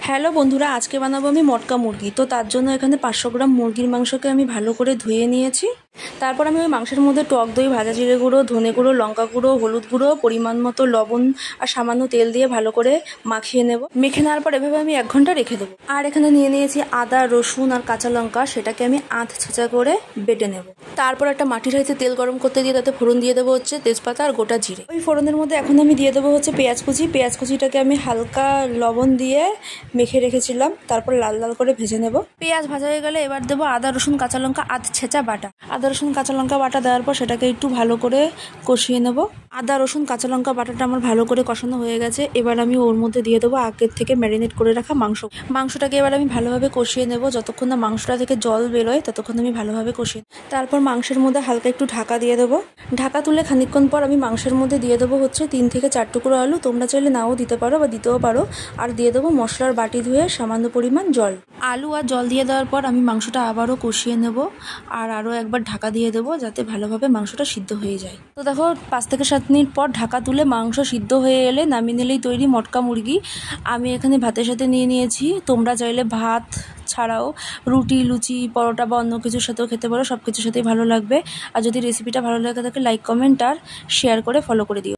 Hello বন্ধুরা, আজকে বানাবো আমি মটকা মুরগি। তো তার জন্য এখানে 500 গ্রাম মুরগির মাংসকে আমি ভালো করে ধুয়ে নিয়েছি। তারপর আমি ওই মাংসের মধ্যে টক দই, ভাজা জিরে গুঁড়ো, ধনে গুঁড়ো, লঙ্কা গুঁড়ো, হলুদ গুঁড়ো, পরিমাণ মতো লবণ আর সামান্য তেল দিয়ে ভালো করে মাখিয়ে নেব। মেখে নেওয়ার পর এভাবে আমি 1 ঘন্টা রেখে দেবো। আর এখানে নিয়ে নিয়েছি আদা, রসুন আর কাঁচা লঙ্কা, সেটাকে আমি আধ ছেঁচা করে বেটে নেব। তারপর একটা মাটির হাঁড়িতে তেল গরম করতে দিয়ে তাতে ফোড়ন দিয়ে দেবো হচ্ছে তেজপাতা আর গোটা জিরে। ওই ফোড়নের মধ্যে এখন আমি দিয়ে দেবো হচ্ছে পেঁয়াজ কুচি। পেঁয়াজ কুচিটাকে আমি হালকা লবণ দিয়ে মেখে রেখেছিলাম, তারপর লাল লাল করে ভেজে নেব। পেঁয়াজ ভাজা হয়ে গেলে এবার দেবো আদা, রসুন, কাঁচা লঙ্কা আধ ছেঁচা বাটা। আদা, রসুন, কাঁচা লঙ্কা বাটা দেওয়ার পর সেটাকে একটু ভালো করে কষিয়ে নেব। আদা, রসুন, কাঁচা লঙ্কা বাটাটা আমার ভালো করে কষানো হয়ে গেছে। এবার আমি ওর মধ্যে দিয়ে দেবো আগের থেকে ম্যারিনেট করে রাখা মাংসটাকে এবার আমি ভালোভাবে কষিয়ে নেব। যতক্ষণ না মাংসটা থেকে জল বেরোয় ততক্ষণ আমি ভালোভাবে কষিয়ে, তারপর মাংসের মধ্যে হালকা একটু ঢাকা দিয়ে দেবো। ঢাকা তুলে খানিকক্ষণ পর আমি মাংসের মধ্যে দিয়ে দেবো হচ্ছে 3 থেকে 4 টুকরো আলু। তোমরা চাইলে নাও দিতে পারো বা দিতেও পারো। আর দিয়ে দেবো মশলার বাটি ধুয়ে সামান্য পরিমাণ জল। আলু আর জল দিয়ে দেওয়ার পর আমি মাংসটা আবারও কষিয়ে নেব আর আরও একবার ঢাকা দিয়ে দেবো যাতে ভালোভাবে মাংসটা সিদ্ধ হয়ে যায়। তো দেখো 5 থেকে 7 মিনিট পর ঢাকা তুলে মাংস সিদ্ধ হয়ে এলে নামিয়ে নিলেই তৈরি মটকা মুরগি। আমি এখানে ভাতের সাথে নিয়ে নিয়েছি। তোমরা চাইলে ভাত ছাড়াও রুটি, লুচি, পরোটা বা অন্য কিছুর সাথেও খেতে পারো। সব কিছুর সাথেই ভালো লাগবে। আর যদি রেসিপিটা ভালো লাগে থাকে লাইক, কমেন্ট আর শেয়ার করে ফলো করে দিও।